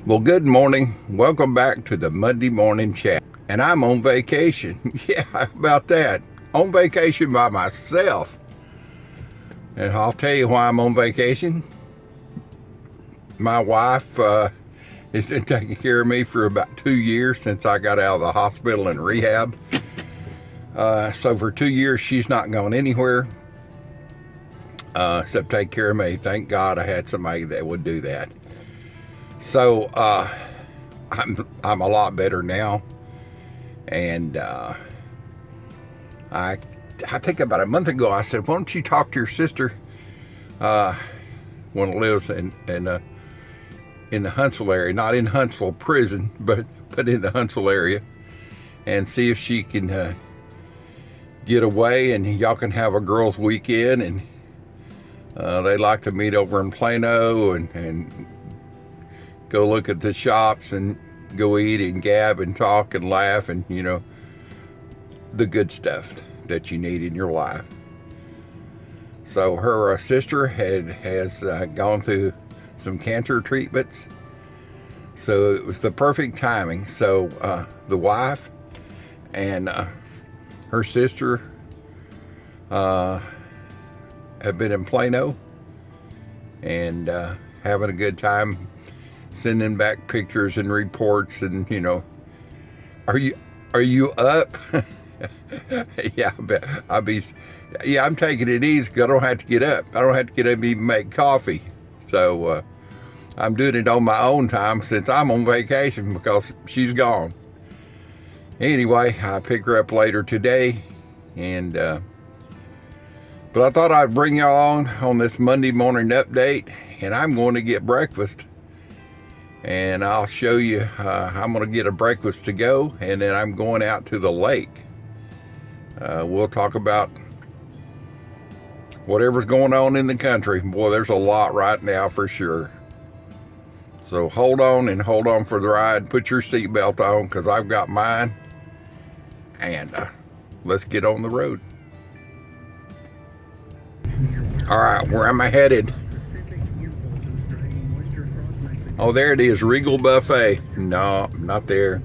Well, good morning. Welcome back to the Monday Morning Chat. And I'm on vacation. Yeah, how about that? On vacation by myself. And I'll tell you why I'm on vacation. My wife has been taking care of me for about 2 years since I got out of the hospital and rehab. So for 2 years, she's not gone anywhere except take care of me. Thank God I had somebody that would do that. So I'm a lot better now, and I think about a month ago I said, why don't you talk to your sister, one that lives in the Huntsville area, not in Huntsville prison, but in the Huntsville area, and see if she can get away and y'all can have a girls' weekend. And they like to meet over in Plano and go look at the shops and go eat and gab and talk and laugh and, the good stuff that you need in your life. So her sister has gone through some cancer treatments. So it was the perfect timing. So the wife and her sister have been in Plano and having a good time, sending back pictures and reports, and are you up? Yeah, I'm taking it easy because I don't have to get up. I don't have to get up and even make coffee. So I'm doing it on my own time since I'm on vacation because she's gone. Anyway, I'll pick her up later today, and but I thought I'd bring y'all on this Monday morning update, and I'm going to get breakfast. And I'll show you, I'm going to get a breakfast to go, and then I'm going out to the lake. We'll talk about whatever's going on in the country. Boy, there's a lot right now for sure. So hold on for the ride. Put your seatbelt on because I've got mine. And let's get on the road. All right, where am I headed? Oh, there it is, Regal Buffet. No, not there.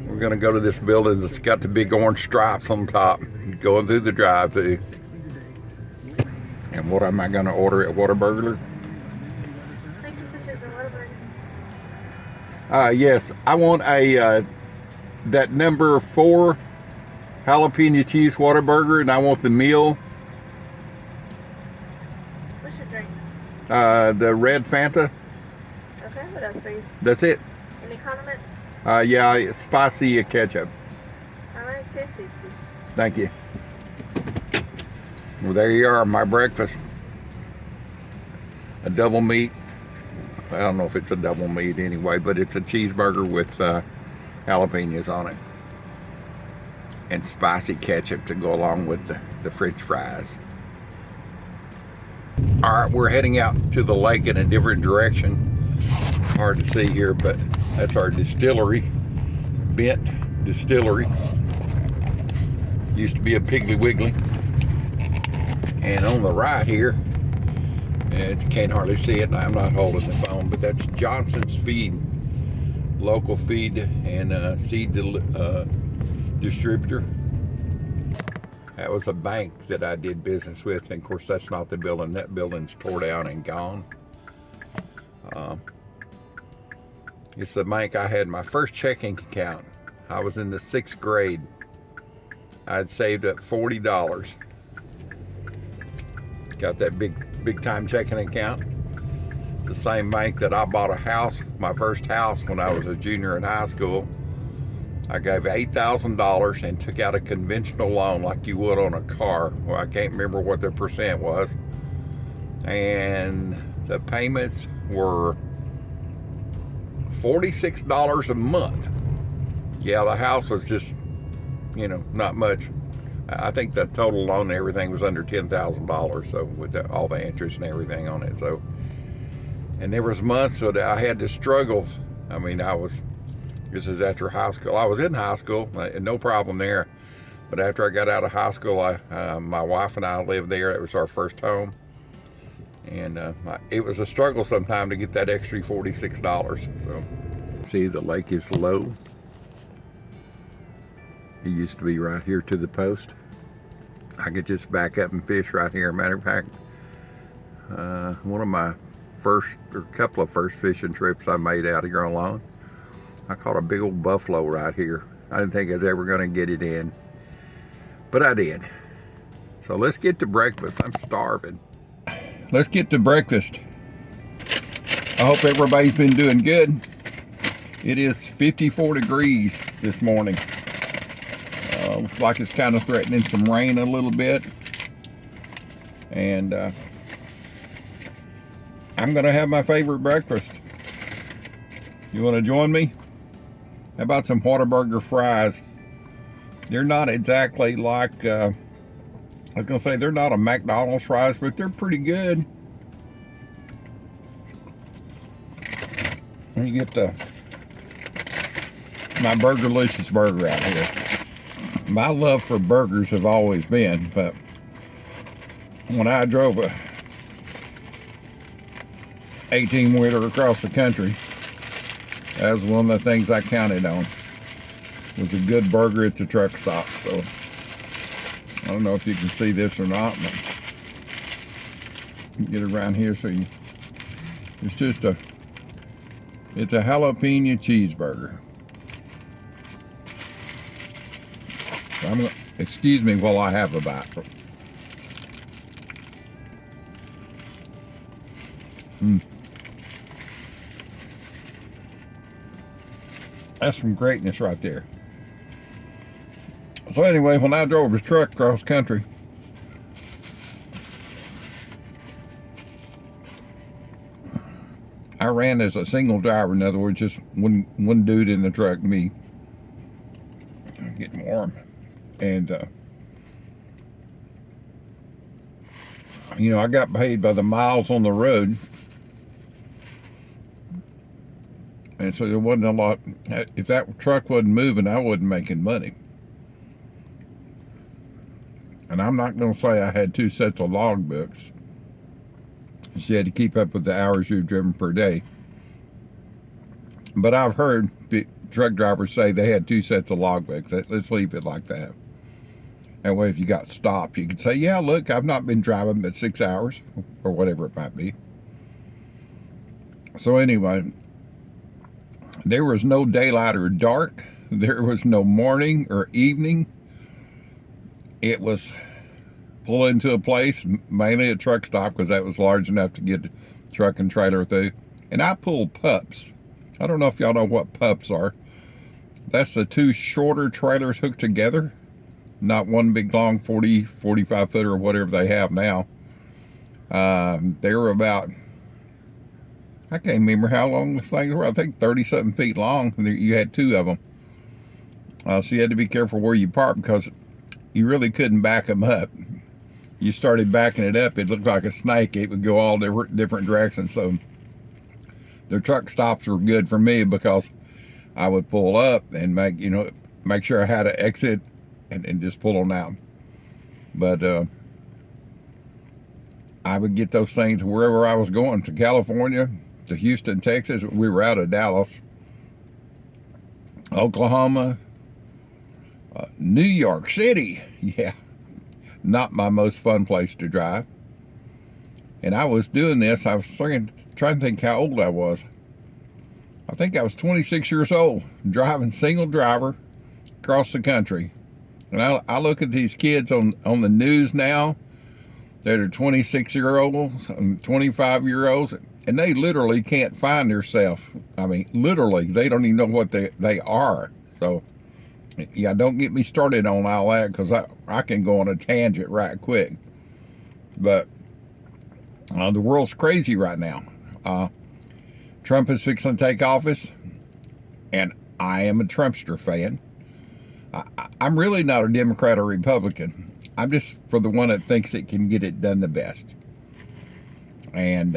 We're gonna go to this building that's got the big orange stripes on top, going through the drive-thru. And what am I gonna order at Whataburger? Yes, I want a that number 4 jalapeno cheese Whataburger, and I want the meal. What's your drink? The red Fanta. Okay, what else for you? That's it. Any condiments? Yeah, spicy ketchup. All right, $10.60. Thank you. Well, there you are, my breakfast. A double meat. I don't know if it's a double meat anyway, but it's a cheeseburger with jalapenos on it. And spicy ketchup to go along with the French fries. All right, we're heading out to the lake in a different direction. Hard to see here, but that's our distillery, Bent Distillery. Used to be a Piggly Wiggly. And on the right here, you can't hardly see it, and I'm not holding the phone, but that's Johnson's Feed, local feed and seed distributor. That was a bank that I did business with, and of course that's not the building. That building's tore down and gone. It's the bank I had my first checking account. I was in the 6th grade. I'd saved up $40. Got that big time checking account. The same bank that I bought a house, my first house, when I was a junior in high school. I gave $8,000 and took out a conventional loan like you would on a car. Well, I can't remember what the percent was. And the payments were $46 a month. Yeah, the house was just, not much. I think the total loan and everything was under $10,000. So with all the interest and everything on it. So, and there was months that I had to struggle. I mean, this is after high school. I was in high school, no problem there. But after I got out of high school, my wife and I lived there. It was our first home. And it was a struggle sometime to get that extra $46. So, see, the lake is low. It used to be right here to the post. I could just back up and fish right here. Matter of fact, one of my first, or couple of first fishing trips I made out here alone, I caught a big old buffalo right here. I didn't think I was ever going to get it in, but I did. So let's get to breakfast. I'm starving. Let's get to breakfast. I hope everybody's been doing good. It is 54 degrees this morning. Looks like it's kind of threatening some rain a little bit. And I'm going to have my favorite breakfast. You want to join me? How about some Whataburger fries? They're not exactly like, I was going to say they're not a McDonald's fries, but they're pretty good. And you get my Burgerlicious burger out here. My love for burgers have always been, but when I drove a 18-wheeler across the country, that was one of the things I counted on, was a good burger at the truck stop. So I don't know if you can see this or not, but get around here so you, it's a jalapeno cheeseburger. So excuse me while I have a bite. That's some greatness right there. So anyway, when I drove his truck across country, I ran as a single driver. In other words, just one dude in the truck, me. I'm getting warm. And, you know, I got paid by the miles on the road. And so there wasn't a lot. If that truck wasn't moving, I wasn't making money. And I'm not going to say I had 2 sets of log books. You had to keep up with the hours you've driven per day. But I've heard truck drivers say they had 2 sets of log books. Let's leave it like that. That way, if you got stopped, you could say, yeah, look, I've not been driving but 6 hours, or whatever it might be. So anyway, there was no daylight or dark. There was no morning or evening. It was pull into a place, mainly a truck stop, because that was large enough to get a truck and trailer through. And I pulled pups. I don't know if y'all know what pups are. That's the 2 shorter trailers hooked together. Not one big long 40, 45 footer or whatever they have now. They were about, I can't remember how long this thing was. I think 30-something feet long. You had 2 of them. So you had to be careful where you park, because you really couldn't back them up. You started backing it up, it looked like a snake. It would go all different directions. So the truck stops were good for me, because I would pull up and make sure I had an exit and just pull them out. But I would get those things wherever I was going, to California, to Houston, Texas. We were out of Dallas, Oklahoma, New York City. Yeah, not my most fun place to drive. And I was doing this, I was trying to think how old I was. I think I was 26 years old, driving single driver across the country. And I look at these kids on the news now that are 26-year-olds and 25-year-olds, and they literally can't find themselves. I mean, literally, they don't even know what they are. So, yeah, don't get me started on all that, because I can go on a tangent right quick. But the world's crazy right now. Trump is fixing to take office, and I am a Trumpster fan. I'm really not a Democrat or Republican. I'm just for the one that thinks it can get it done the best. And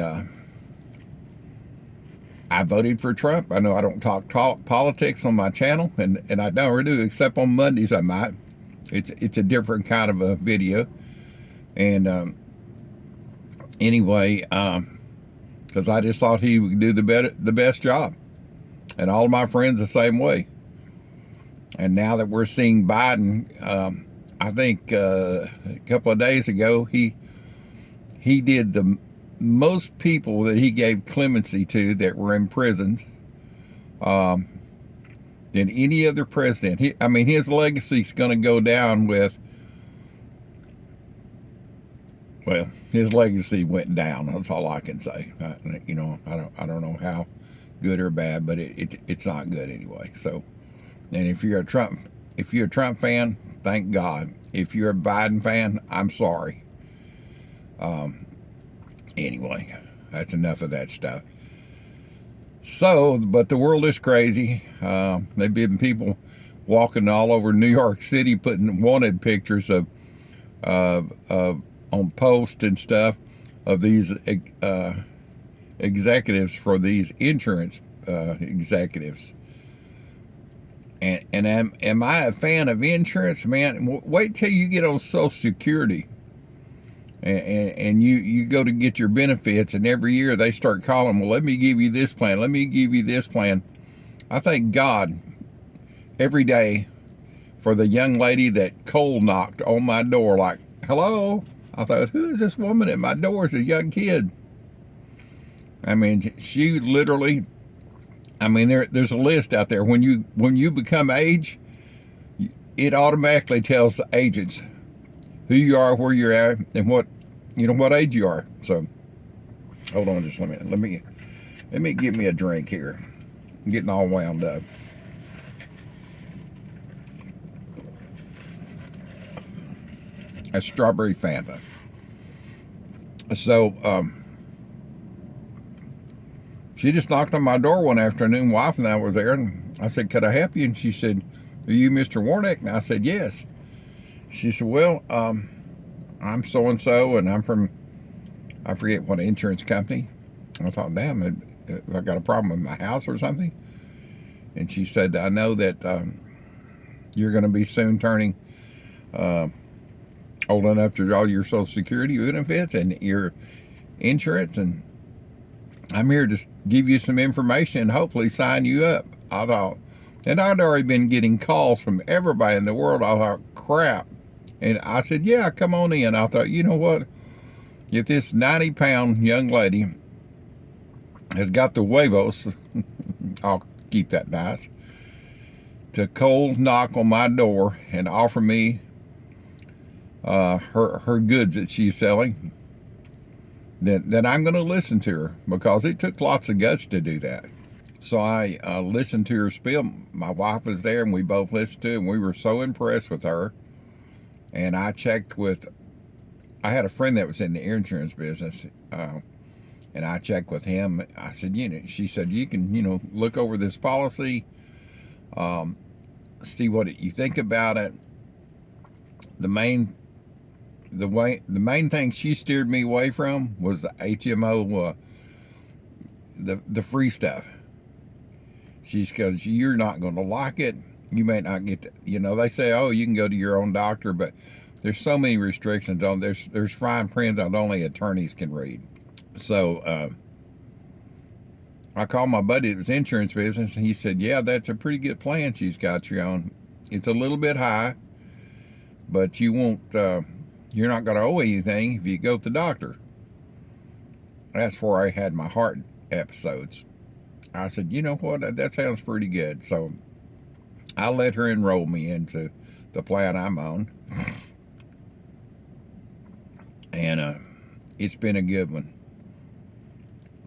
I voted for Trump. I know I don't talk politics on my channel, and I never do, except on Mondays I might. It's a different kind of a video. And anyway, because I just thought he would do the best job, and all of my friends the same way. And now that we're seeing Biden, I think a couple of days ago he did the most people that he gave clemency to that were in prison than any other president. His legacy's going to go down with. Well, his legacy went down. That's all I can say. I don't know how good or bad, but it's not good anyway. So, and if you're a Trump fan, thank God. If you're a Biden fan, I'm sorry. Anyway, that's enough of that stuff. So, but the world is crazy. They've been people walking all over New York City putting wanted pictures of on posts and stuff of these executives for these insurance executives. And am I a fan of insurance? Man, wait till you get on Social Security and you go to get your benefits, and every year they start calling, well, let me give you this plan, let me give you this plan. I thank God every day for the young lady that cold knocked on my door like, hello? I thought, who is this woman at my door? It's a young kid. I mean, she literally, there's a list out there. When you become age, it automatically tells the agents who you are, where you're at, and what age you are. So, hold on just a minute. Let me get me a drink here. I'm getting all wound up. A strawberry Fanta. So, she just knocked on my door one afternoon. Wife and I were there, and I said, could I help you? And she said, are you Mr. Warnick? And I said, yes. She said, well, I'm so-and-so, and I'm from, I forget what insurance company. I thought, damn, I got a problem with my house or something. And she said, I know that you're going to be soon turning old enough to draw your Social Security benefits and your insurance, and I'm here to give you some information and hopefully sign you up. I thought, and I'd already been getting calls from everybody in the world. I thought, crap. And I said, yeah, come on in. I thought, you know what? If this 90-pound young lady has got the huevos, I'll keep that nice, to cold knock on my door and offer me her goods that she's selling, then I'm going to listen to her, because it took lots of guts to do that. So I listened to her spiel. My wife was there, and we both listened to it, and we were so impressed with her. And I checked with, I had a friend that was in the insurance business, and I checked with him. I said, she said, you can, look over this policy, see what you think about it. The main thing she steered me away from was the HMO, the free stuff. She's, because you're not going to like it. You may not get to, they say, oh, you can go to your own doctor, but there's so many restrictions on, there's fine print that only attorneys can read. So I called my buddy that was insurance business, and he said, yeah, that's a pretty good plan she's got you on. It's a little bit high, but you won't, you're not going to owe anything if you go to the doctor. That's where I had my heart episodes. I said, you know what, that sounds pretty good. So I let her enroll me into the plan I'm on. And it's been a good one.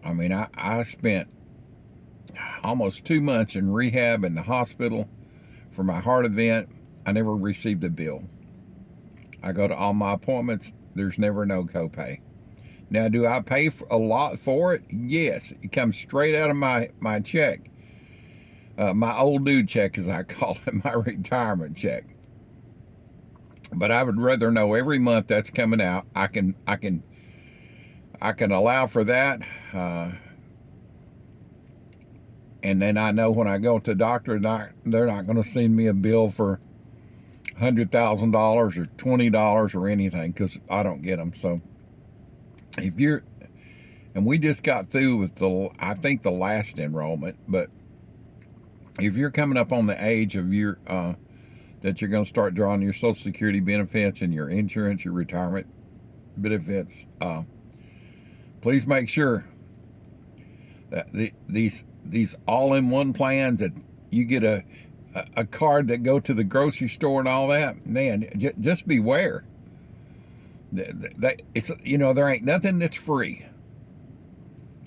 I mean, I spent almost 2 months in rehab in the hospital for my heart event. I never received a bill. I go to all my appointments. There's never no copay. Now, do I pay a lot for it? Yes. It comes straight out of my check. My old dude check, as I call it, my retirement check. But I would rather know every month that's coming out. I can allow for that. And then I know when I go to the doctor, they're not going to send me a bill for $100,000 or $20 or anything, because I don't get them. So if you're, and we just got through with I think the last enrollment, but if you're coming up on the age of your, that you're going to start drawing your Social Security benefits and your insurance, your retirement benefits, please make sure that these all-in-one plans, that you get a card that go to the grocery store and all that, man, just beware. It's, there ain't nothing that's free.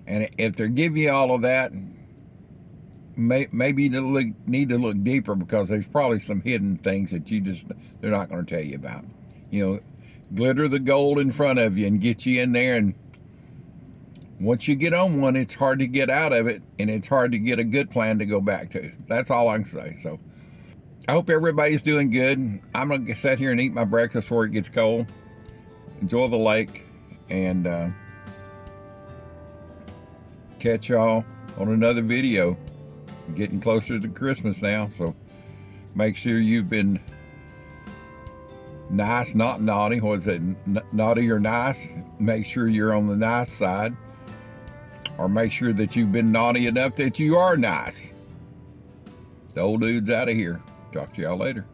And if they're giving you all of that, maybe you need to look deeper, because there's probably some hidden things that they're not going to tell you about. Glitter the gold in front of you and get you in there, and once you get on one, it's hard to get out of it, and it's hard to get a good plan to go back to. That's all I can say. So I hope everybody's doing good. I'm going to sit here and eat my breakfast before it gets cold. Enjoy the lake, and catch y'all on another video. Getting closer to Christmas now, so make sure you've been nice, not naughty. What is it? Naughty or nice? Make sure you're on the nice side. Or make sure that you've been naughty enough that you are nice. The old dude's out of here. Talk to y'all later.